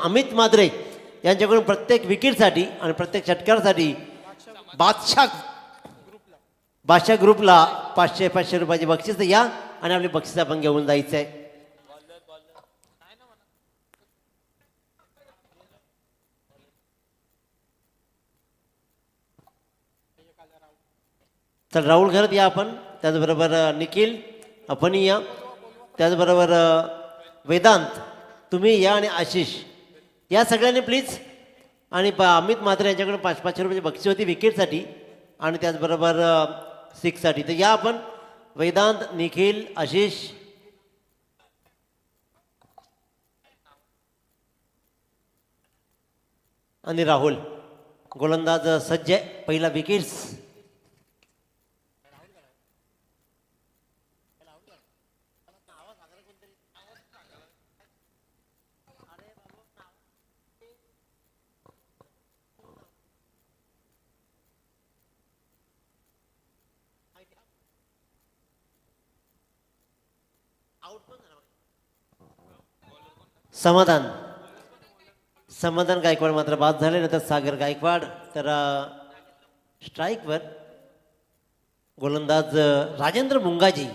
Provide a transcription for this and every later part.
अमित मात्रे यांच्याकडून प्रत्येक विकेटसाठी आणि प्रत्येक षटकारासाठी बादशाह ग्रुपला 500 रुपयाची बक्षीस या आणि आपली बक्षीस आपण घेऊन जायचं आहे. तर राहुल घरत या आपण, त्याचबरोबर निखिल आपण या, त्याचबरोबर वेदांत तुम्ही या आणि आशिष या सगळ्यांनी प्लीज. आणि अमित म्हात्रे यांच्याकडे 500 रुपयाची बक्षीस होती विकेटसाठी आणि त्याचबरोबर सिक्ससाठी. तर या आपण वेदांत, निखिल, आशिष. आणि राहुल गोलंदाज सज्ज आहे. पहिला विकेट्स. समाधान गायकवाड मात्र बाद झाले. नंतर सागर गायकवाड. तर स्ट्राईकवर गोलंदाज राजेंद्र मुंगाजी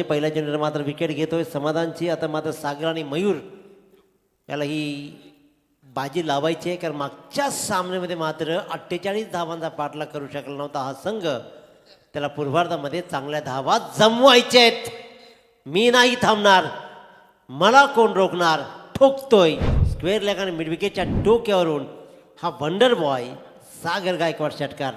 पहिल्या चेंडूवर मात्र विकेट घेतोय समाधानची. आता मात्र सागर आणि मयूर याला ही बाजी लावायची आहे, कारण मागच्या सामन्यामध्ये मात्र 48 धावांचा पाठलाग करू शकला नव्हता हा संघ. त्याला पूर्वार्धामध्ये चांगल्या धावा जमवायच्या आहेत. मी नाही थांबणार, मला कोण रोखणार, ठोकतोय स्क्वेअर लेग आणि मिड विकेटच्या डोक्यावरून हा वंडर बॉय सागर गायकवाड षटकार.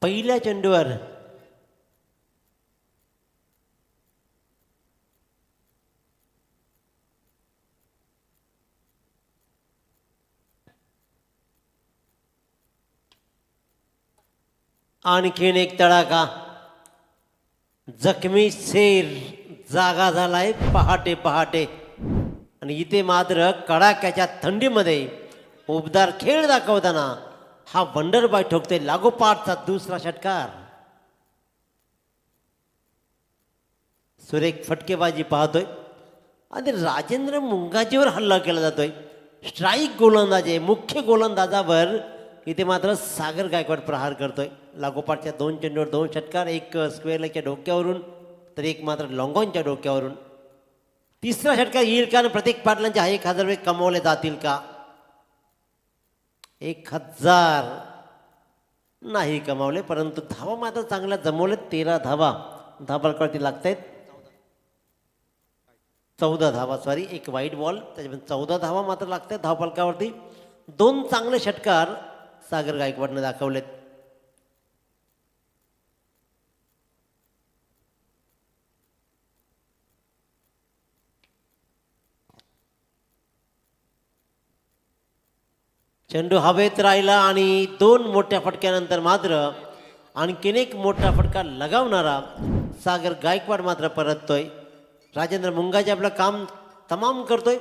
पहिल्या चेंडूवर आणखीन एक तडाखा. जखमी शेर जागा झालाय पहाटे पहाटे. आणि इथे मात्र कडाक्याच्या थंडीमध्ये उबदार खेळ दाखवताना हा वंडर बॉय ठोकते लागोपाठचा दुसरा षटकार. सुरेख फटकेबाजी पाहतोय आणि राजेंद्र मुंगाजीवर हल्ला केला जातोय. स्ट्राईक गोलंदाज आहे. मुख्य गोलंदाजावर इथे मात्र सागर गायकवाड प्रहार करतोय. लागोपाठच्या 2 चेंडूवर 2 षटकार, एक स्क्वेअर लेगच्या डोक्यावरून तर एक मात्र लॉंगॉनच्या डोक्यावरून. तिसरा षटकार येईल का आणि प्रत्येक पाटलांचे 1000 रुपये कमावले जातील का? 1000 नाही कमावले, परंतु धावा मात्र चांगल्या जमवले. 13 धावा धाबाळकवरती लागत आहेत. 14 धावा, सॉरी, एक वाईट बॉल, त्याच्यामध्ये 14 धावा मात्र लागत आहेत धावफलकावरती. 2 चांगले षटकार सागर गायकवाडने दाखवलेत. चेंडू हवेत राहिला आणि 2 मोठ्या फटक्यानंतर मात्र आणखीन एक मोठा फटका लगावणारा सागर गायकवाड मात्र परततोय. राजेंद्र मुंगाजी आपलं काम तमाम करतोय.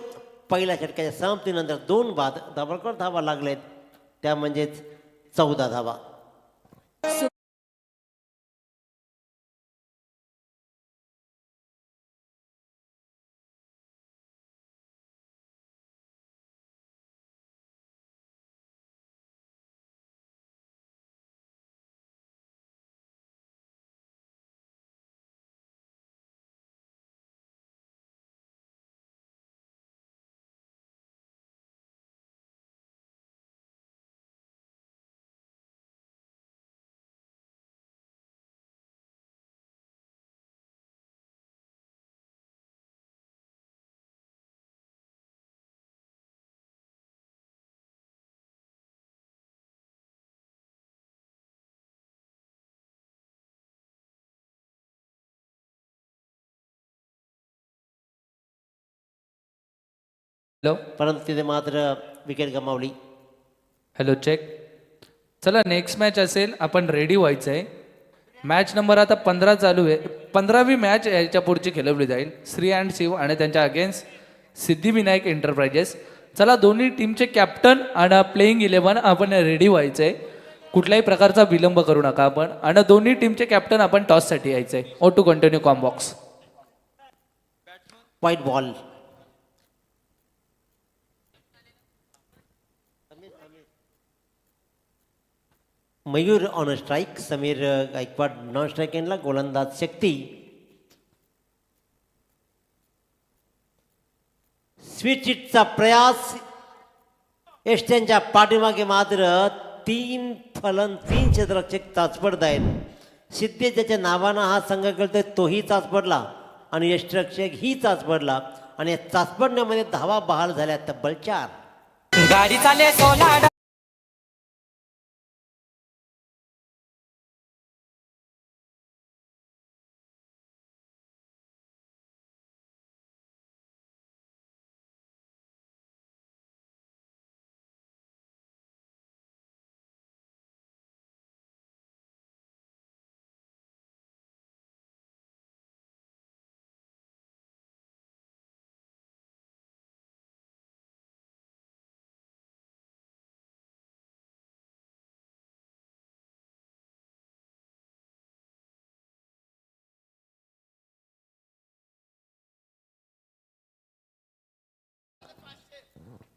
पहिल्या षटकाच्या समाप्तीनंतर 2 बाद धाबाळकर धावा लागलेत, त्या म्हणजेच 14 धावा. हॅलो. परंतु तिथे मात्र विकेट गमावली. Hello check. चला नेक्स्ट मॅच असेल, आपण रेडी व्हायचं आहे. मॅच नंबर आता 15 चालू आहे. 15वी मॅच याच्या पुढची खेळवली जाईल. श्री अँड शिव आणि त्यांच्या अगेन्स्ट सिद्धिविनायक एंटरप्राइजेस. चला दोन्ही टीमचे कॅप्टन आणि प्लेइंग 11 आपण रेडी व्हायचं आहे. कुठल्याही प्रकारचा विलंब करू नका आपण. आणि दोन्ही टीमचे कॅप्टन आपण टॉससाठी यायचं आहे. ओ टू कंटिन्यू कॉम्बॉक्स. Wide ball. Mayur on strike. Sameer Gaikwad non strike एंडला. गोलंदाज शक्ती. स्वीट चिटचा प्रयास. एष्ट्यांच्या पाठीमागे मात्र 3 फलन 3 क्षेत्ररक्षक चाचपडत आहेत. सिद्धे ज्याच्या नावानं हा संघ खेळतोय तोही चाचपडला आणि यष्टरक्षक ही चाचपडला आणि या चाचपडण्यामध्ये धावा बहाल झाल्या तब्बल 4. गाडी चाले सोलाड.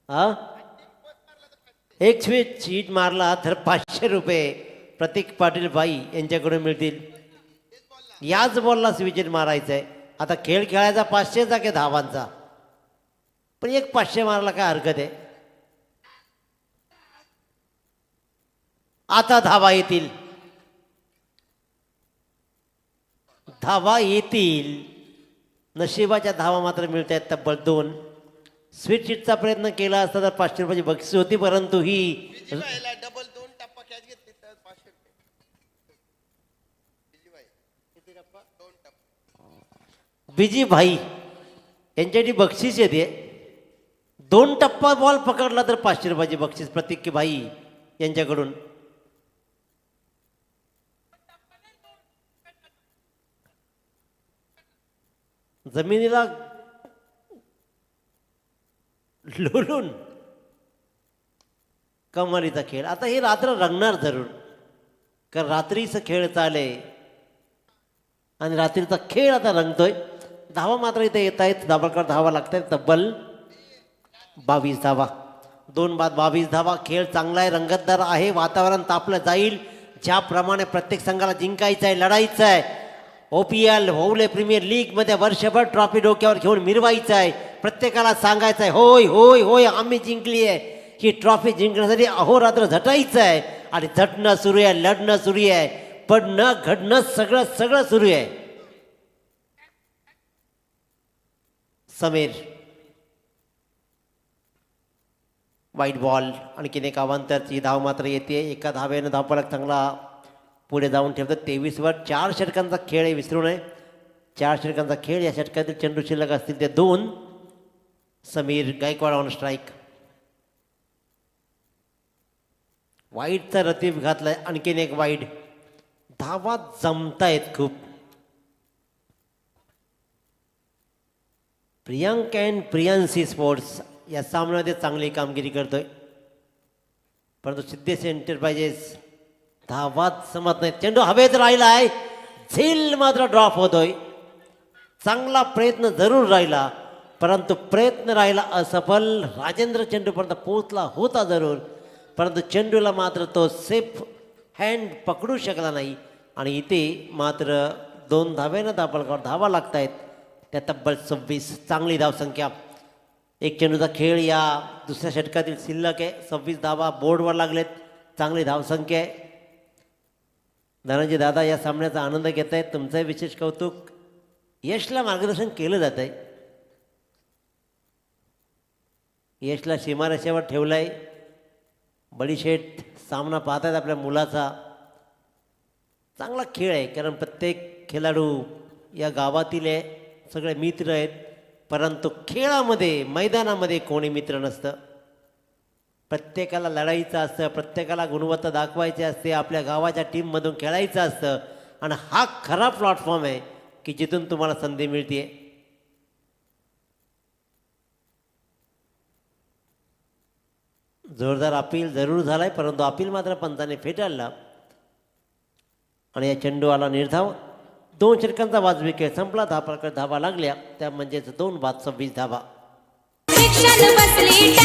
हा एक शीट मारला तर 500 रुपये प्रतीक पाटील बाई यांच्याकडून मिळतील. याच बॉलला स्विच मारायचं आहे. आता खेळ खेळायचा 500चा की धावांचा, पण एक 500 मारला काय हरकत आहे. आता धावा येतील, धावा येतील. नशिबाच्या धावा मात्र मिळत आहेत तब्बल 2. स्वीट शीटचा प्रयत्न केला असता तर 500 रुपयाची बक्षीस होती, परंतु ही डबल 2 टप्पा कॅच घेतली तर 500 रुपये. बिजी भाई यांच्यासाठी बक्षीस येते. 2 टप्पा बॉल पकडला तर 500 रुपयाची बक्षीस प्रतीक भाई यांच्याकडून. जमिनीला लोळून कमालीचा खेळ. आता ही रात्र रंगणार जरूर, कारण रात्रीचा खेळ चाले आणि रात्रीचा खेळ आता रंगतोय. धावा मात्र इथे येत आहेत. दाभोळकर धावा लागत आहेत तब्बल 22 धावा. 2 बाद 22 धावा. खेळ चांगला आहे, रंगतदार आहे. वातावरण तापलं जाईल. ज्याप्रमाणे प्रत्येक संघाला जिंकायचं आहे, लढायचं आहे. OPL होवले प्रीमियर लीगमध्ये वर्षभर ट्रॉफी डोक्यावर घेऊन मिरवायचं आहे. प्रत्येकाला सांगायचं आहे होय होय होय आम्ही जिंकली आहे. ही ट्रॉफी जिंकण्यासाठी अहोरात्र झटायचं आहे आणि झटणं सुरू आहे, लढणं सुरू आहे, पडणं घडणं सगळं सगळं सुरू आहे. समीर वाईट बॉल. आणखीन एक अवांतरची धाव मात्र येते. एका धावेनं धावफलक चांगला पुढे जाऊन ठेवतात. 23वर 4 षटकांचा खेळ आहे, विसरू नये. 4 षटकांचा खेळ. या षटकातील चेंडू शिल्लक असतील ते 2. Sameer Gaikwad on strike. वाईटचा रतीब घातलाय. आणखीन एक वाईट. धावा जमतायत खूप. प्रियांक अँड प्रियांसी स्पोर्ट्स या सामन्यामध्ये चांगली कामगिरी करतोय, परंतु सिद्धेश एंटरप्राइजेस धावात जमत नाही. चेंडू हवेत राहिला आहे, झेल मात्र ड्रॉप होतोय. चांगला प्रयत्न जरूर राहिला, परंतु प्रयत्न राहिला असफल. राजेंद्र चेंडूपर्यंत पोहोचला होता जरूर, परंतु चेंडूला मात्र तो सेफ हँड पकडू शकला नाही. आणि इथे मात्र 2 धावेनं दाभोळकर धावा लागत आहेत. त्या तब्बल 26. चांगली धावसंख्या. एक चेंडूचा खेळ या दुसऱ्या षटकातील शिल्लक आहे. 26 धावा बोर्डवर लागलेत. चांगली धावसंख्या आहे. धनंजय दादा या सामन्याचा आनंद घेत आहेत. तुमचंही विशेष कौतुक. यशला मार्गदर्शन केलं जात आहे. यशला सीमारेषेवर ठेवलं आहे. बडीशेठ सामना पाहत आहेत आपल्या मुलाचा. चांगला खेळ आहे, कारण प्रत्येक खेळाडू या गावातील आहे, सगळे मित्र आहेत, परंतु खेळामध्ये मैदानामध्ये कोणी मित्र नसतं. प्रत्येकाला लढाईचं असतं, प्रत्येकाला गुणवत्ता दाखवायची असते, आपल्या गावाच्या टीममधून खेळायचं असतं आणि हा खरा प्लॅटफॉर्म आहे की जिथून तुम्हाला संधी मिळते. जोरदार अपील जरूर झालाय, परंतु अपील मात्र पंचाने फेटाळला आणि या चेंडूवाला निर्धाव. 2 षटकांचा वाजवी खेळ संपला. धावा लागल्या, त्या म्हणजेच 2 बाद 26 धावा. रिक्षात बसली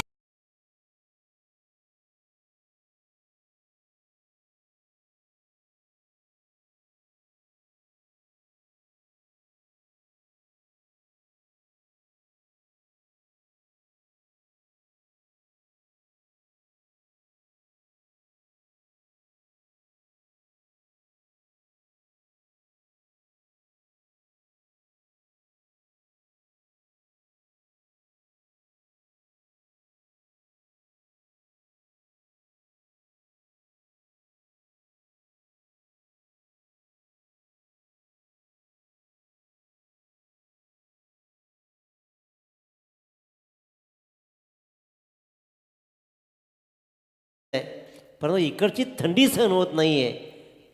परंतु इकडची थंडी सहन होत नाही आहे,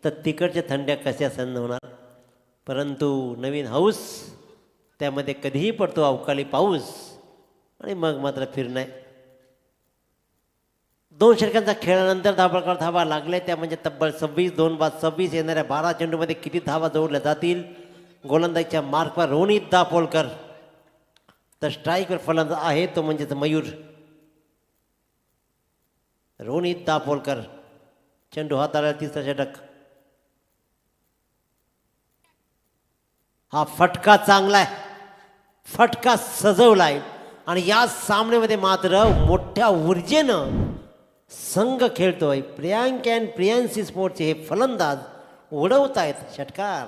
तर तिकडच्या थंड्या कशा सहन होणार. परंतु नवीन हाऊस, त्यामध्ये कधीही पडतो अवकाळी पाऊस आणि मग मात्र फिरणं आहे. 2 षटकांचा खेळानंतर धावा लागल्या, त्या म्हणजे तब्बल 26. 2 बाद 26. येणाऱ्या 12 चेंडूमध्ये किती धावा जोडल्या जातील. गोलंदाजीच्या मार्कवर रोनित दापोलकर, तर स्ट्राईकवर फलंदाज आहे तो म्हणजेच मयूर. रोनित दापोलकर चेंडू हाताळला. 3रा षटक. हा फटका चांगला आहे, फटका सजवलाय आणि या सामन्यामध्ये मात्र मोठ्या ऊर्जेनं संघ खेळतोय. प्रियांक अँड प्रियांसी स्पोर्टचे हे फलंदाज उडवतायत षटकार.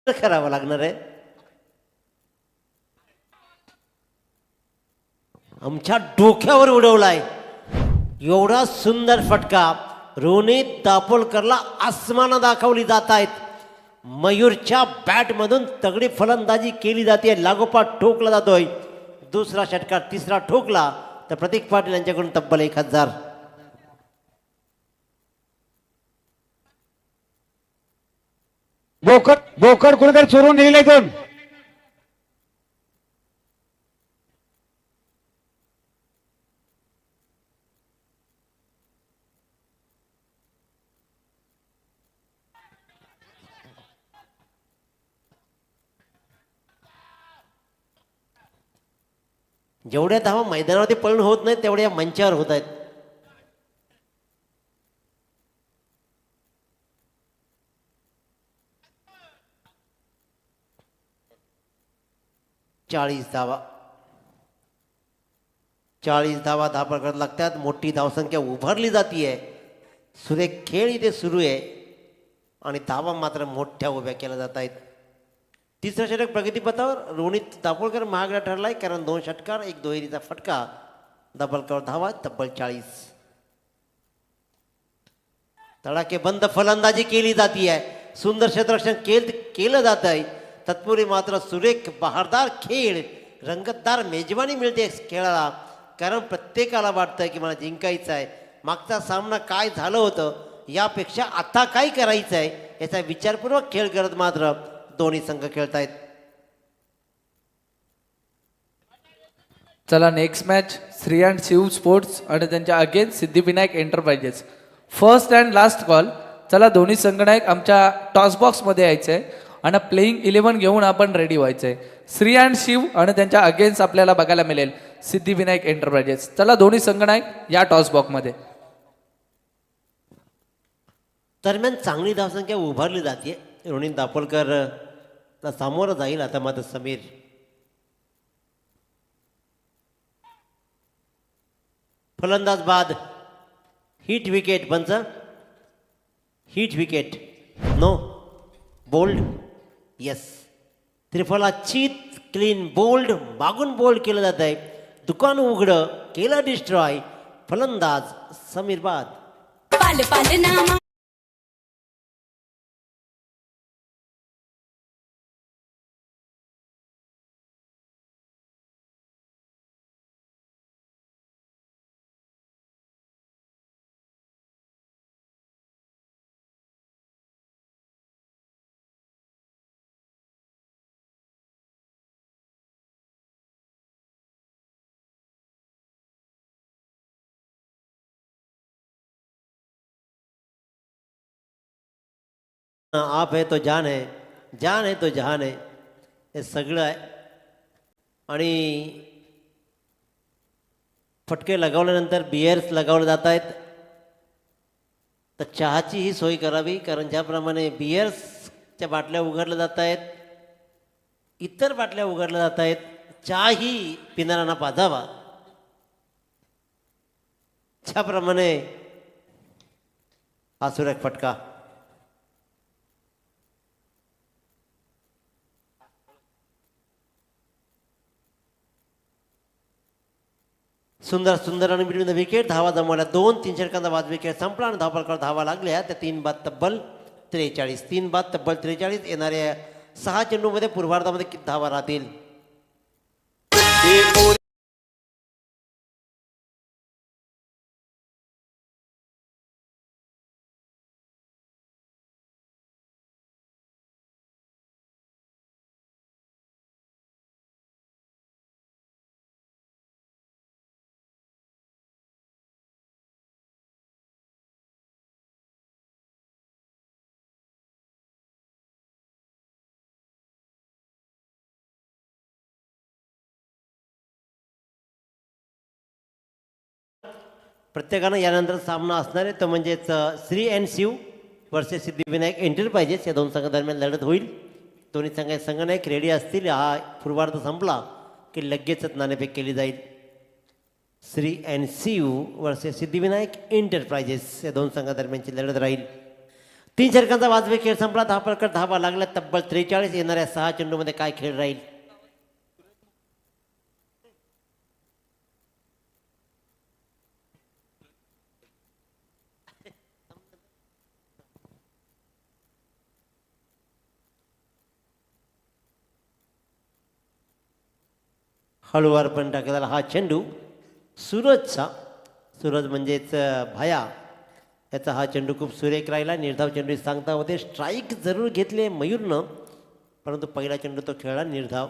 करावं लागणार आहे. आमच्या डोक्यावर उडवलाय. एवढा सुंदर फटका रोनित दापोलकरला आसमानं दाखवली जात आहेत. मयूरच्या बॅटमधून तगडी फलंदाजी केली जाते. लागोपाठ ठोकला जातोय. 2रा षटकार. 3रा ठोकला तर प्रतीक पाटील यांच्याकडून तब्बल 1000. बोकड कुठेतरी चोरून नेले इथून. जेवढ्या धावा मैदानावरती पळून होत नाहीत तेवढ्या या मंचावर होत आहेत. चाळीस धावा धापा लागतात. मोठी धावसंख्या उभारली जातीये. सुरेख खेळ इथे सुरू आहे आणि धावा मात्र मोठ्या उभ्या केल्या जात आहेत. 3रं षटक प्रगतीपथावर रोनित दापोलकर महागडा ठरलाय, कारण 2 षटकार 1 दुहेरीचा फटका. दापोलकर धावा तब्बल 40. तडाखे बंद फलंदाजी केली जातीये. सुंदर क्षेत्ररक्षण केलं जात आहे. तत्पूर्वी मात्र सुरेख बहारदार खेळ, रंगतदार मेजवानी मिळते खेळाला, कारण प्रत्येकाला वाटतं की मला जिंकायचं आहे. मागचा सामना काय झालं होतं यापेक्षा आता काय करायचं आहे याचा विचारपूर्वक खेळ करत मात्र दोन्ही संघ खेळतायत. चला next match Shri and Shiv Sports आणि त्यांच्या against Siddhivinayak Enterprises. First and last call. चला दोन्ही संघनायक आमच्या टॉस बॉक्समध्ये यायचं आहे आणि प्लेइंग 11 घेऊन आपण रेडी व्हायचं आहे. श्री अँड शिव आणि त्यांच्या अगेन्स्ट आपल्याला बघायला मिळेल सिद्धिविनायक एंटरप्राइजेस. चला दोन्ही संघनायक या टॉस बॉक्समध्ये. दरम्यान चांगली धावसंख्या उभारली जाते. रोनित दापोलकर सामोरं जाईल आता मात्र समीर. फलंदाज बाद. Hit wicket. पंच hit wicket. No bowled. Yes. त्रिफला चित क्लीन बोल्ड मागून बोल्ड केलं जात आहे. दुकान उघडं केलं डिस्ट्रॉय. फलंदाज समीर बाद. पाल पाल नामा आप है तो जान है, जान है तो जहान आहे. हे सगळं आहे. आणि फटके लगावल्यानंतर बियर्स लगावले जात आहेत. तर चहाची ही सोय करावी, कारण ज्याप्रमाणे बियर्सच्या बाटल्या उघडल्या जात आहेत, इतर बाटल्या उघडल्या जात आहेत, चहाही पिणाऱ्यांना पाजावा. ज्याप्रमाणे हा सुरेख फटका. सुंदर सुंदर आणि बिटवीन द विकेट धावा जमवल्या. 2-3 षटकांचा बाद विकेट संपला आणि धावफलकावर धावा लागल्या. त्या 3 बाद तब्बल 43. 3 बाद तब्बल 43. येणाऱ्या 6 चेंडूमध्ये पूर्वार्धामध्ये किती धावा राहतील? प्रत्येकानं यानंतर सामना असणार आहे, तो म्हणजेच Shri and Shiv versus Siddhivinayak Enterprises या दोन संघादरम्यान लढत होईल. दोन्ही संघनायक रेडी असतील. हा पूर्वार्ध संपला की लगेचच नाणेफेक केली जाईल. Shri and Shiv versus Siddhivinayak Enterprises या दोन संघादरम्यानची लढत राहील. 3 षटकांचा वाजवी खेळ संपला. धावफलकावर धावा लागल्या तब्बल 43. येणाऱ्या 6 चेंडूमध्ये काय खेळ राहील? हळूवार पण टाकलेला हा चेंडू सूरजचा. सूरज म्हणजेच भाया, याचा हा चेंडू खूप सुरेख राहिला. निर्धाव चेंडू सांगता होते. स्ट्राईक जरूर घेतले मयूरनं, परंतु पहिला चेंडू तो खेळला निर्धाव.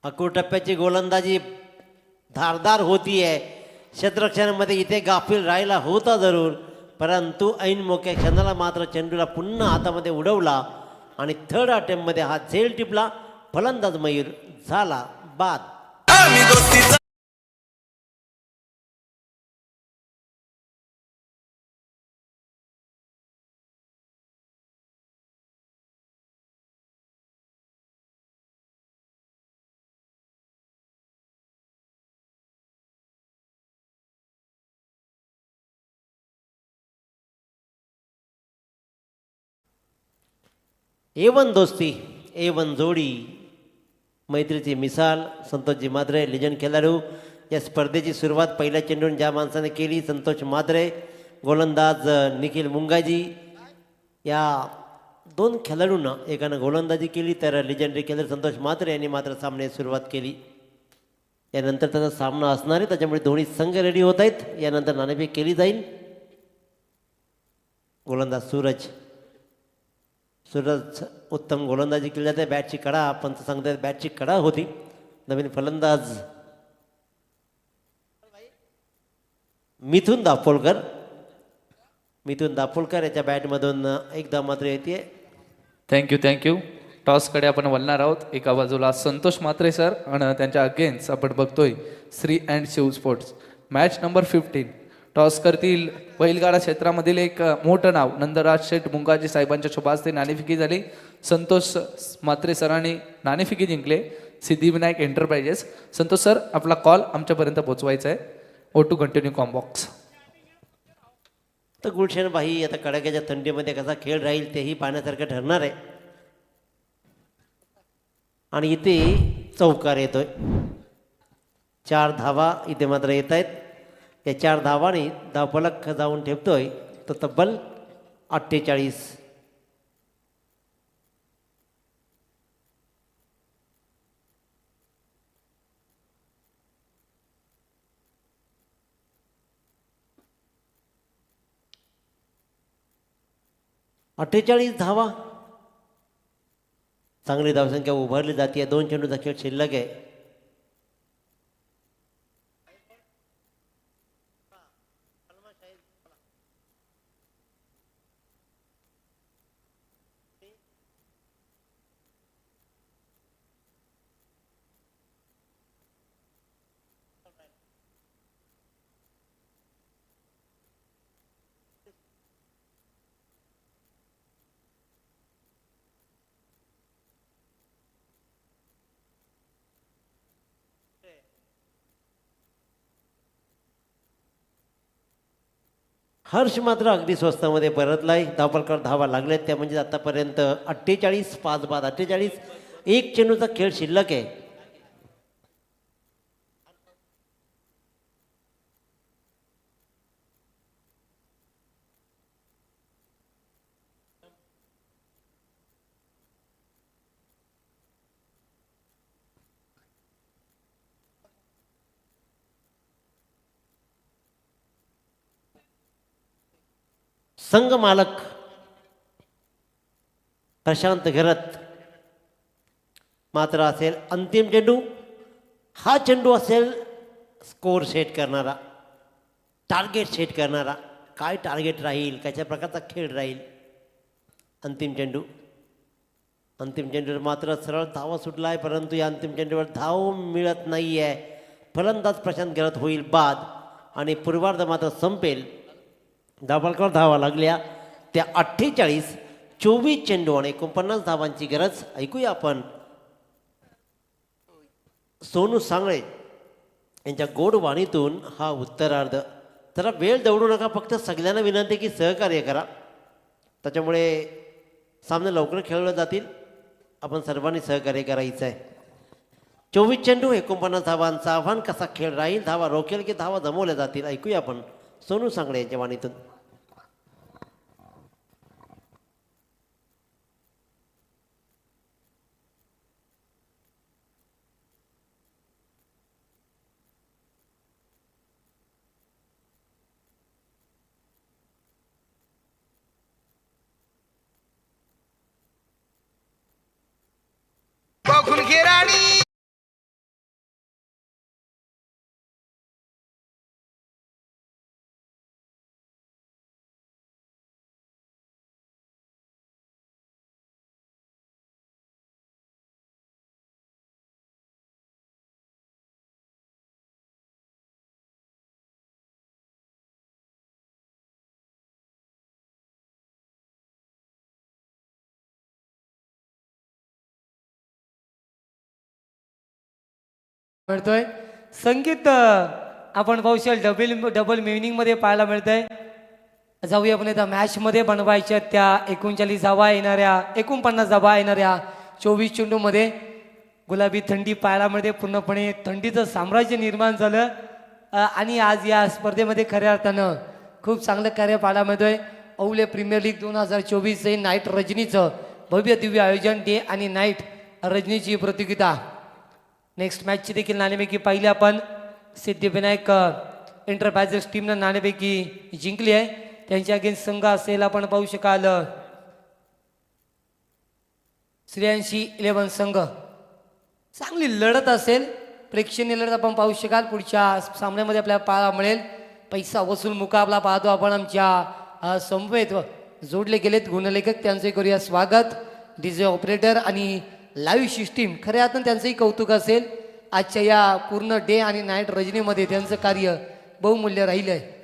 अकूर टप्प्याची गोलंदाजी धारदार होती आहे. क्षेत्ररक्षणामध्ये इथे गाफील राहिला होता जरूर, परंतु ऐन मोक्या क्षणाला मात्र चेंडूला पुन्हा हातामध्ये उडवला आणि थर्ड अटेम्प्टमध्ये हा झेल टिपला. फलंदाज मयूर झाला बाद. A1 दोस्ती, A1 जोडी, मैत्रीची मिसाल संतोषजी मात्रे लिजंड खेळाडू. या स्पर्धेची सुरुवात पहिल्या चेंडून ज्या माणसाने केली, संतोष मात्रे, गोलंदाज निखिल मुंगाजी. या दोन खेळाडूंना एकानं गोलंदाजी केली, तर लिजंडरी खेळाडू संतोष मात्रे यांनी मात्र सामन्याची सुरुवात केली. यानंतर त्याचा सामना असणार आहे, त्याच्यामुळे दोन्ही संघ रेडी होत आहेत. यानंतर नाणेफेक केली जाईल. गोलंदाज सूरज उत्तम गोलंदाजी केली जाते. बॅटची कडा, पंच सांगतात बॅटची कडा होती. नवीन फलंदाज मिथुन दापोलकर याच्या बॅटमधून एकदा मात्र येते. थँक्यू. टॉसकडे आपण वळणार आहोत. एका बाजूला संतोष मात्रे सर आणि त्यांच्या अगेन्स्ट आपण बघतोय Shri and Shiv Sports. Match number 15. Toss करतील बैलगाडा क्षेत्रामधील एक मोठं नाव नंदराज शेठ मुंगाजी साहेबांच्या शुभास्ते नाणेफेकी झाली. संतोष मात्रे सरांनी नाणेफेकी जिंकले. सिद्धिविनायक एंटरप्राइजेस. संतोष सर, आपला कॉल आमच्यापर्यंत पोहोचवायचा आहे. O two continue combox. तर गुलशनबाई आता कडाक्याच्या थंडीमध्ये कसा खेळ राहील तेही पाहण्यासारखं ठरणार आहे. आणि इथे चौकार येतोय. 4 धावा इथे मात्र येत आहेत. या 4 धावांनी धावफलक जाऊन ठेवतोय तो तब्बल 48. धावा. चांगली धावसंख्या उभारली जाते. 2 चेंडूचा खेळ शिल्लक आहे. हर्ष मात्र अगदी स्वस्तामध्ये परतलाय. धावफलकावर धावा लागल्यात त्या म्हणजे आतापर्यंत 48, 5 बाद 48. 1 चेंडूचा खेळ शिल्लक आहे. संघ मालक प्रशांत घरत मात्र असेल अंतिम चेंडू. हा चेंडू असेल स्कोर सेट करणारा, टार्गेट सेट करणारा. काय टार्गेट राहील, कशा प्रकारचा खेळ राहील. अंतिम चेंडू. अंतिम चेंडूवर मात्र सरळ धावा सुटला आहे, परंतु या अंतिम चेंडूवर धाव मिळत नाही आहे. फलंदाज प्रशांत घरत होईल बाद आणि पूर्वार्ध मात्र संपेल. धावफलकावर धावा लागल्या त्या 48. 24 चेंडू आणि 49 धावांची गरज. ऐकूया आपण सोनू सांगळे यांच्या गोड वाणीतून हा उत्तरार्ध. जरा वेळ दौडू नका, फक्त सगळ्यांना विनंती की सहकार्य करा. त्याच्यामुळे सामने लवकर खेळले जातील. आपण सर्वांनी सहकार्य करायचं आहे. 24 चेंडू 49 धावांचा आव्हान. कसा खेळ राहील, धावा रोखेल की धावा जमवल्या जातील, ऐकूया आपण सोनू सांगळे यांच्या वाणीतून. बघून घे राणी. मिळतोय संगीत आपण पाहू शकाल डबल मिनिंगमध्ये पाहायला मिळतंय. जाऊया आपण आता मॅचमध्ये बनवायच्या त्या 39 धावा येणाऱ्या 49 धावा येणाऱ्या 24 चेंडूमध्ये गुलाबी थंडी पाहायला मिळते. पूर्णपणे थंडीचं साम्राज्य निर्माण झालं आणि आज या स्पर्धेमध्ये खऱ्या अर्थानं खूप चांगलं कार्य पाहायला मिळतोय. औले प्रीमियर लीग 2024 हे नाईट रजनीचं भव्य दिव्य आयोजन. डे आणि नाईट रजनीची प्रतियोगिता. नेक्स्ट मॅचची देखील नाणेफेकी पाहिली आपण. सिद्धिविनायक एंटरप्राइजेस टीमनं नाणेफेकी जिंकली आहे. त्यांच्या अगेन्स्ट संघ असेल आपण पाहू शकाल श्रेयांशी 11 संघ. चांगली लढत असेल, प्रेक्षणीय लढत आपण पाहू शकाल. पुढच्या सामन्यामध्ये आपल्याला पाहायला मिळेल. पैसा वसूल मुकाबला पाहतो आपण. आमच्या समवेत जोडले गेलेत गुणलेखक, त्यांचे करूया स्वागत. डीजे ऑपरेटर आणि लाईव्ह सिस्टीम खऱ्या अर्थानं त्यांचंही कौतुक असेल. आजच्या या पूर्ण डे आणि नाईट रजनीमध्ये त्यांचं कार्य बहुमूल्य राहिलं आहे.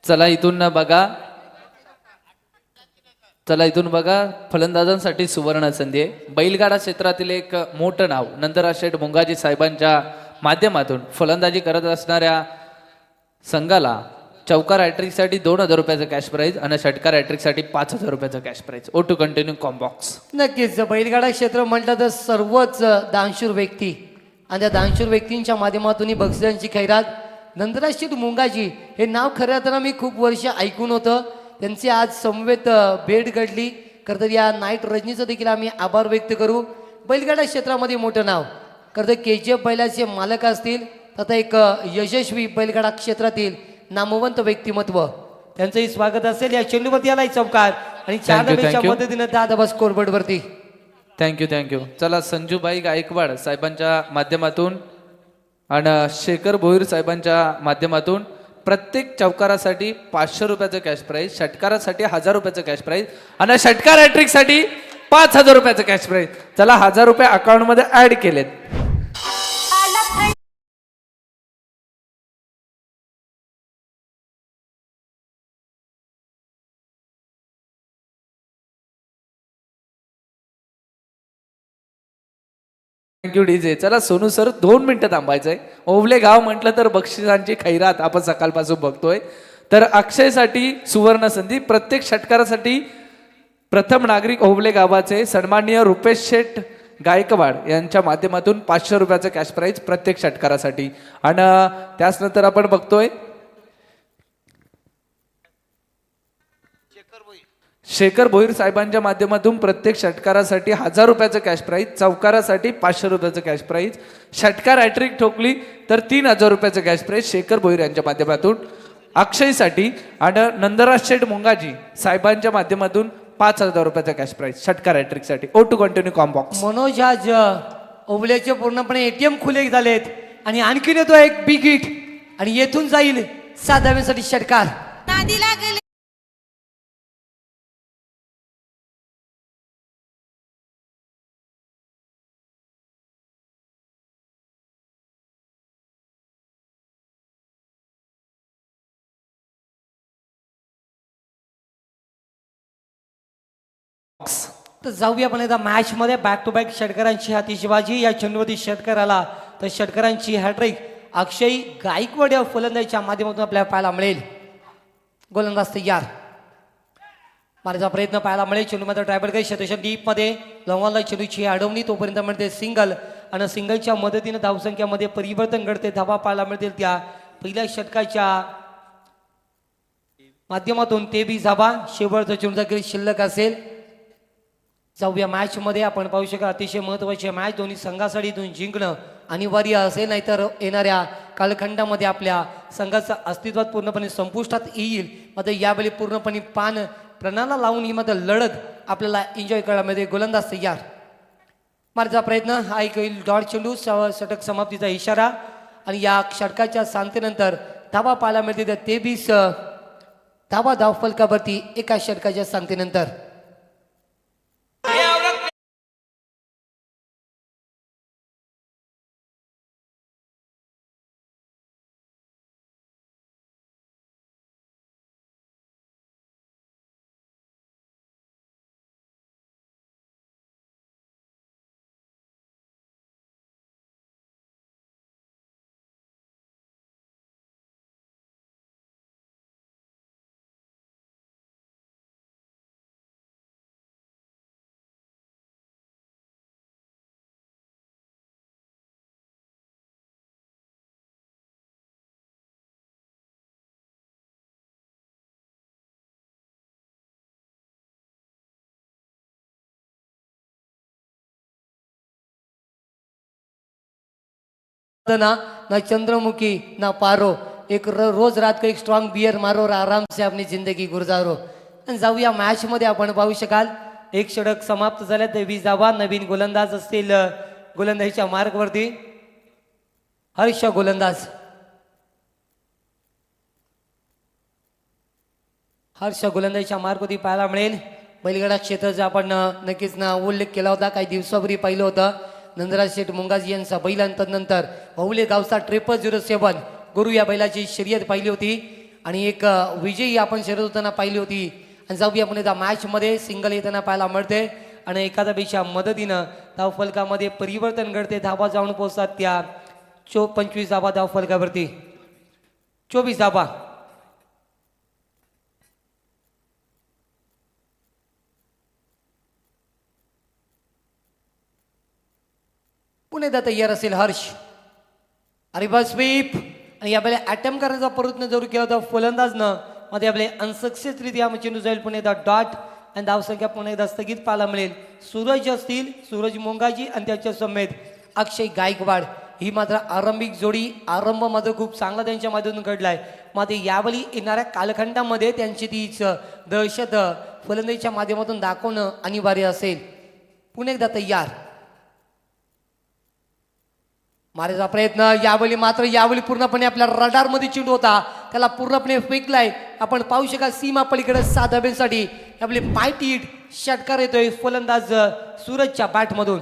चला इथून बघा, चला इथून बघा, फलंदाजांसाठी सुवर्ण संधी आहे. बैलगाडा क्षेत्रातील एक मोठं नाव नंदराज शेठ मुंगाजी साहेबांच्या माध्यमातून फलंदाजी करत असणाऱ्या संघाला चौकार हॅट्रिकसाठी 2000 रुपयाचं कॅश प्राईज आणि षटकार हॅट्रिकसाठी 5000 रुपयाचं cash prize. O to continue combox. नक्कीच बैलगाडा क्षेत्र म्हटलं तर सर्वच दानशूर व्यक्ती आणि त्या दानशूर व्यक्तींच्या माध्यमातून ही बक्षिसांची खैरात. नंदराज शेठ मुंगाजी हे नाव खरं तर मी खूप वर्ष ऐकून होतं. त्यांची आज समवेत भेट घडली. खरं तर या नाईट रजनीचं देखील आम्ही आभार व्यक्त करू. बैलगाडा क्षेत्रामध्ये मोठं नाव, खरं तर KGF बैलाचे मालक असतील तथा एक यशस्वी बैलगाडा क्षेत्रातील नामवंत व्यक्तिमत्व, त्यांचंही स्वागत असेल. या चेंडूवरती आलाय चौकार आणि 4 Thank you, धाब्याच्या thank you. मदतीनं 10 धाबा स्कोरबोर्डवरती. थँक्यू. चला संजूभाई गायकवाड साहेबांच्या माध्यमातून आणि शेखर भोईर साहेबांच्या माध्यमातून प्रत्येक चौकारासाठी 500 रुपयाचं कॅश प्राईज, षटकारासाठी 1000 रुपयाचं कॅश प्राईज आणि षटकार हॅट्रिकसाठी 5000 रुपयाचं कॅश प्राईज. चला 1000 रुपये अकाउंटमध्ये ऍड केलेत. Thank you DJ. चला सोनू सर 2 मिनिटं थांबायचंय. ओवले गाव म्हटलं तर बक्षिसांची खैरात आपण सकाळपासून बघतोय. तर अक्षयसाठी सुवर्ण संधी, प्रत्येक षटकारासाठी प्रथम नागरिक ओवले गावाचे सन्माननीय रुपेश शेठ गायकवाड यांच्या माध्यमातून 500 रुपयाचं कॅश प्राईज प्रत्येक षटकारासाठी. आणि त्याचनंतर आपण बघतोय शेखर भोईर साहेबांच्या माध्यमातून प्रत्येक षटकारासाठी 1000 रुपयाचं कॅश प्राईज, चौकारासाठी 500 रुपयाचं कॅश प्राईज, षटकार हॅट्रिक ठोकली तर 3000 रुपयाचं कॅश प्राईज शेखर भोईर यांच्या माध्यमातून अक्षयसाठी. आणि नंदराज शेठ मुंगाजी साहेबांच्या माध्यमातून 5000 रुपयाचं कॅश प्राईज षटकार हॅट्रिकसाठी. ओ टू कंटिन्यू कॉम्बॉक्स. मनोज आज ओवल्याचे पूर्णपणे ATM खुले झालेत आणि आणखीन येतो एक बिग हिट आणि येथून जाईल 7 धाब्यासाठी षटकार. नादी लागले तर जाऊया आपण एकदा मॅच मध्ये बॅक टू बॅक षटकारांची हातीशिबाजी. या चेंडूवरती षटकार आला तर षटकारांची हॅट्रिक अक्षय गायकवाड या फलंदाजीच्या माध्यमातून आपल्याला पाहायला मिळेल. गोलंदाज तयार, मारायचा प्रयत्न पाहायला मिळेल. चेंडू मात्र ट्रायबल काही शतशन डीप मध्ये लवंगला चेंडूची अडवणी, तोपर्यंत म्हणते सिंगल आणि सिंगलच्या मदतीने धावसंख्यामध्ये परिवर्तन घडते. धावा पाहायला मिळतील त्या पहिल्या षटकाच्या माध्यमातून. ते बी धावा शेवटचा चेंडू देखील शिल्लक असेल. जाऊया मॅच मध्ये. आपण पाहू शकाल अतिशय महत्वाची मॅच, दोन्ही संघासाठी इथून जिंकणं अनिवार्य असेल, नाहीतर येणाऱ्या कालखंडामध्ये आपल्या संघाचं अस्तित्वात पूर्णपणे संपुष्टात येईल. मात्र यावेळी पूर्णपणे पान प्रणाला लावून ही मात्र लढत आपल्याला एन्जॉय करायला मिळते. गोलंदाज तयार, मारचा प्रयत्न हा एक डॉट चेंडू, षटक समाप्तीचा इशारा आणि या षटकाच्या सांगतेनंतर धावा पाहायला मिळते त्या 23 धावा धावफलकावरती एका षटकाच्या सांगतेनंतर. ना चंद्रमुखी ना पारो, एक रोज रात को एक स्ट्रॉंग बियर मारो और आराम से अपनी जिंदगी गुजारो. आणि जाऊया मॅच मध्ये. आपण पाहू शकाल एक षटक समाप्त झाले. 23 धावा. नवीन गोलंदाज असतील गोलंदाजीच्या मार्गवरती हर्ष गोलंदाज. हर्ष गोलंदाजीच्या मार्गवरती पाहायला मिळेल. बैलगाडा क्षेत्राचा आपण नक्कीच ना उल्लेख केला होता, काही दिवसापूर्वी पाहिलं होतं. नंदराज शेठ मुंगाजी यांचा बैल, तदनंतर ओवले गावचा 0007 गुरु या बैलाची शर्यत पाहिली होती आणि एक विजयी आपण शर्यत होताना पाहिली होती. आणि जाऊया आपण त्या मॅचमध्ये सिंगल येताना पाहायला मिळते आणि एखाद्यापेक्षा मदतीनं धावफलकामध्ये परिवर्तन घडते. धावा जाऊन पोहोचतात त्या 25 धावा धावफलकावरती. 24 धावा. पुणे तयार असेल हर्ष. अरे बस स्वीप आणि यावेळी अटेम्प्ट करण्याचा प्रयत्न जरूर केला होता फलंदाजनं, मध्ये आपले अनसक्सेसरित्या चेंडू जाईल. पुणे एकदा डॉट आणि धावसंख्या पुन्हा एकदा स्थगित पाहायला मिळेल. सूरज असतील, सूरज मोंगाजी आणि त्याच्या समेत अक्षय गायकवाड ही मात्र आरंभिक जोडी. आरंभ मात्र खूप चांगला त्यांच्या माध्यमातून घडलाय. मात्र यावेळी येणाऱ्या कालखंडामध्ये त्यांची तीच दहशत फलंदाजीच्या माध्यमातून दाखवणं अनिवार्य असेल. पुणे एकदा तयार. मारायचा प्रयत्न यावेळी मात्र पूर्णपणे आपल्या रडारमध्ये चेंडू होता, त्याला पूर्णपणे फेकलाय. आपण पाहू शकाल सीमा पलीकडे साधाबेसाठी आपले पायटीट षटकार येतोय फलंदाज सूरजच्या बॅटमधून.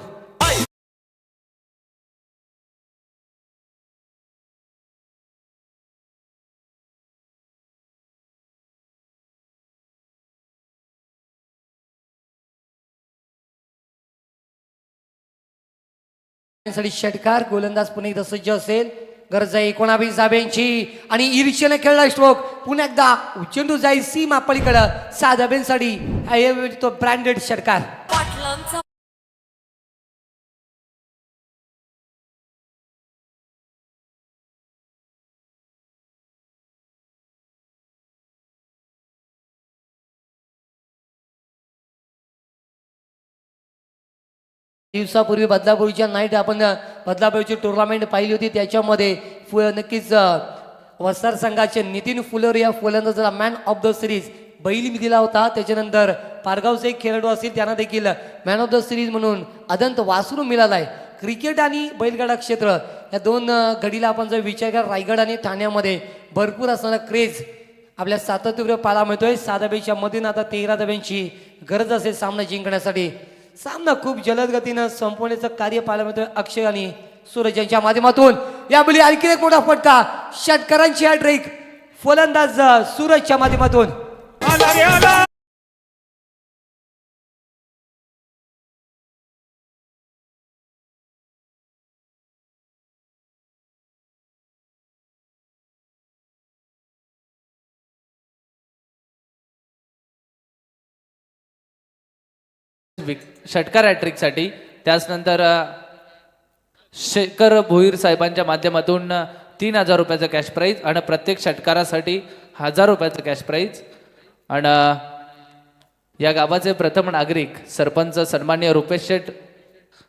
षटकार गोलंदाज पुणे एकदा सज्ज असेल. गरज आहे 19 धाब्यांची आणि ईर्ष्येने खेळला स्ट्रोक. पुन्हा एकदा चेंडू जाईल सीमा पलीकडं 6 धाब्यांसाठी. तो ब्रँडेड षटकार. दिवसापूर्वी बदलापूरच्या नाईट आपण बदलापूरची टुर्नामेंट पाहिली होती. त्याच्यामध्ये नक्कीच वस्तार संघाचे नितीन फुलर या फलंदाजाला मॅन ऑफ द सिरीज बैल दिला होता. त्याच्यानंतर पारगावचे एक खेळाडू असतील त्यांना देखील मॅन ऑफ द सिरीज म्हणून अदंत वासरू मिळालाय. क्रिकेट आणि बैलगाडा क्षेत्र या दोन घडीला आपण जर विचार केला, रायगड आणि ठाण्यामध्ये भरपूर असणारा क्रेज आपल्या सातत्य पाहायला मिळतोय. 6 धाब्यांच्या मधून आता 13 धाब्यांची गरज असेल सामना जिंकण्यासाठी. सामना खूप जलद गतीनं संपवण्याचं कार्य पाहायला मिळतोय अक्षय आणि सूरज यांच्या माध्यमातून. यावेळी आणखी एक मोठा फटका षटकारांची हॅट्रिक फलंदाज सूरजच्या माध्यमातून. षटकार हॅट्रिकसाठी. त्याचनंतर शेखर भोईर साहेबांच्या माध्यमातून 3000 रुपयाचं कॅश प्राईज आणि प्रत्येक षटकारासाठी 1000 रुपयाचं कॅश प्राईज. आणि या गावाचे प्रथम नागरिक सरपंच सन्मान्य रुपेश शेठ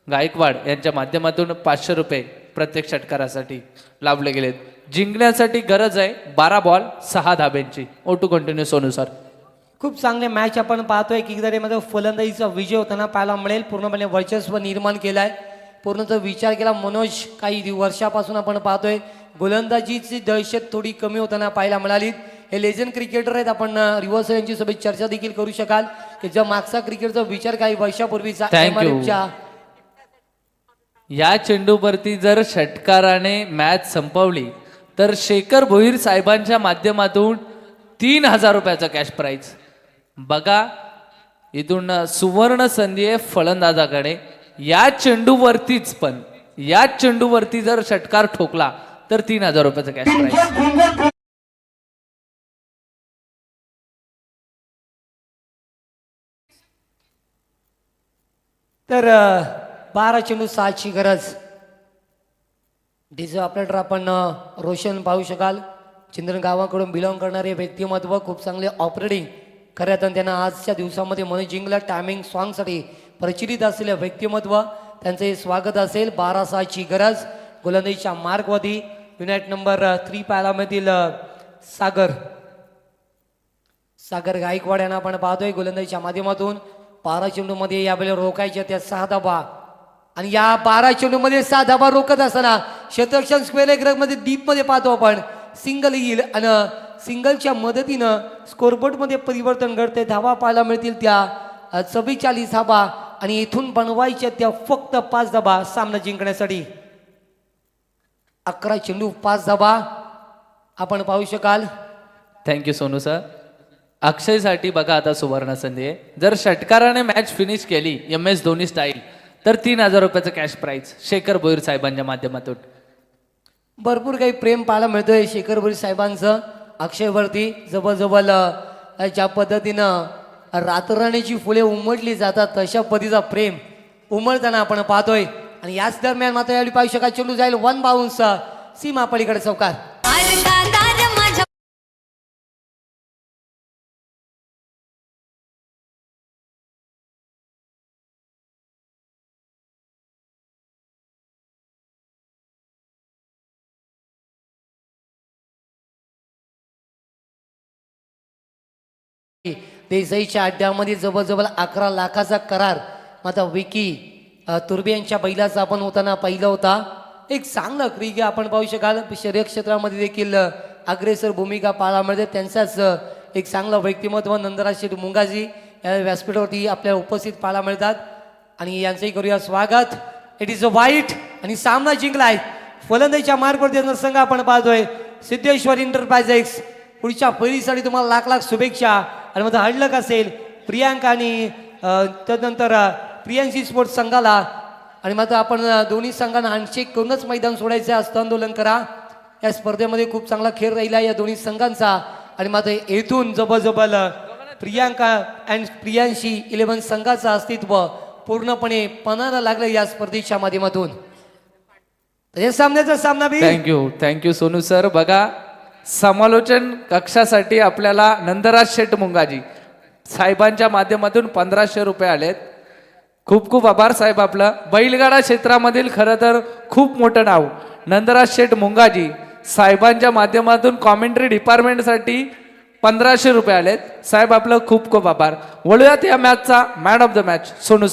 गायकवाड यांच्या माध्यमातून 500 रुपये प्रत्येक षटकारासाठी लाभले गेलेत. जिंकण्यासाठी गरज आहे 12 बॉल 6 धाब्यांची. ओटू कंटिन्यू सोनू सर. खूप चांगले मॅच आपण पाहतोय. किकदारीमध्ये फलंदाजीचा विजय होताना पाहायला मिळेल. पूर्णपणे वर्चस्व निर्माण केलाय. पूर्णचा विचार केला मनोज काही वर्षापासून आपण पाहतोय गोलंदाजीची दहशत थोडी कमी होताना पाहायला मिळाली. हे लेजंड क्रिकेटर आहेत. आपण रिव्हर्स यांची सोबत चर्चा देखील करू शकाल की ज्या मागचा क्रिकेटचा विचार काही वर्षापूर्वीचा MRF या चेंडूवरती जर षटकाराने मॅच संपवली तर शेखर भोईर साहेबांच्या माध्यमातून 3000 रुपयाचा कॅश प्राईज. बघा इथून सुवर्ण संधी आहे फलंदाजाकडे. या चेंडूवरती जर षटकार ठोकला तर 3000 रुपयाचा कॅश प्राईज. तर 12 चेंडू 6ची गरज. डिझो ऑपरेटर आपण रोशन पाहू शकाल. चिंद्रन गावाकडून बिलॉंग करणारे व्यक्तिमत्व, खूप चांगले ऑपरेटिंग खऱ्या अर्थानं त्यांना आजच्या दिवसामध्ये मन जिंकला टायमिंग सॉंगसाठी प्रचलित असलेले व्यक्तिमत्व त्यांचे स्वागत असेल. 12-6ची गरज. गोलंदाजीच्या मार्गवरती युनाइट नंबर 3 पायलामधील सागर गायकवाड यांना आपण पाहतोय गोलंदाजीच्या माध्यमातून. 12 चेंडूमध्ये यावेळेला रोखायच्या त्या 6 धाबा आणि या 12 चेंडूमध्ये 6 धाबा रोखत असताना शतरक्षण स्क्वेअर लेग मध्ये डीप मध्ये पाहतो आपण सिंगल येईल आणि सिंगलच्या मदतीनं स्कोरबोर्डमध्ये परिवर्तन घडते. धावा पाहायला मिळतील त्या 44 धाबा आणि इथून बनवायच्या त्या फक्त 5 धाबा सामना जिंकण्यासाठी. 11 चेंडू 5 धाबा. आपण पाहू शकाल. Thank you Sonu sir. अक्षयसाठी बघा आता सुवर्ण संधी आहे. जर षटकाराने मॅच फिनिश केली MS धोनी स्टाईल तर 3000 रुपयाचं कॅश प्राईज शेखर भोईर साहेबांच्या माध्यमातून. भरपूर काही प्रेम पाहायला मिळतोय शेखर भोईर साहेबांचं अक्षयवरती. जवळजवळ ज्या पद्धतीनं रातराणीची फुले उमटली जातात तशा पद्धतीचा प्रेम उमटताना आपण पाहतोय. आणि याच दरम्यान मात्र यावेळी पाहू शकाल चेंडू जाईल 1 बाउन्स सीमा पलीकडे चौकार. अरे दादा रे माझ्या देसाईच्या अड्ड्यामध्ये जवळजवळ 11 लाखाचा करार मात्र विकी तुर्बे यांच्या बैलाचा आपण होताना पाहिला होता. एक चांगलं क्रिकेट आपण पाहू शकाल. शर्यत क्षेत्रामध्ये देखील अग्रेसर भूमिका पाहायला मिळते. त्यांचाच एक चांगलं व्यक्तिमत्व नंदराज शेठ मुंगाजी या व्यासपीठावरती आपल्याला उपस्थित पाहायला मिळतात. आणि यांचंही करूया स्वागत. इट इज अ वाईट आणि सामना जिंकलाय. फलंदाजीच्या मार्गावरती संघ आपण पाहतोय सिद्धेश्वर एंटरप्राइजेस. पुढच्या पहिलीसाठी तुम्हाला लाख लाख शुभेच्छा. आणि मग हडलक असेल प्रियांका आणि त्यानंतर प्रियांशी स्पोर्ट्स संघाला. आणि मात्र आपण दोन्ही संघांना हँडशेक करूनच मैदान सोडायचं असतं. आंदोलन करा. या स्पर्धेमध्ये खूप चांगला खेळ राहिला या दोन्ही संघांचा. आणि मात्र येथून जवळजवळ प्रियांका अँड प्रियांशी 11 संघाचं अस्तित्व पूर्णपणे पणाला लागलं या स्पर्धेच्या माध्यमातून. या सामन्याचा सामना बी थँक्यू सोनू सर. बघा समालोचन कक्षासाठी आपल्याला नंदराज शेठ मुंगाजी साहेबांच्या माध्यमातून 1500 रुपये आलेत. खूप खूप आभार साहेब. आपलं बैलगाडा क्षेत्रामधील खरं तर खूप मोठं नाव नंदराज शेठ मुंगाजी साहेबांच्या माध्यमातून कॉमेंट्री डिपार्टमेंटसाठी 1500 रुपये आलेत. साहेब आपलं खूप खूप आभार. वळूयात या मॅचचा man of the match Sonu.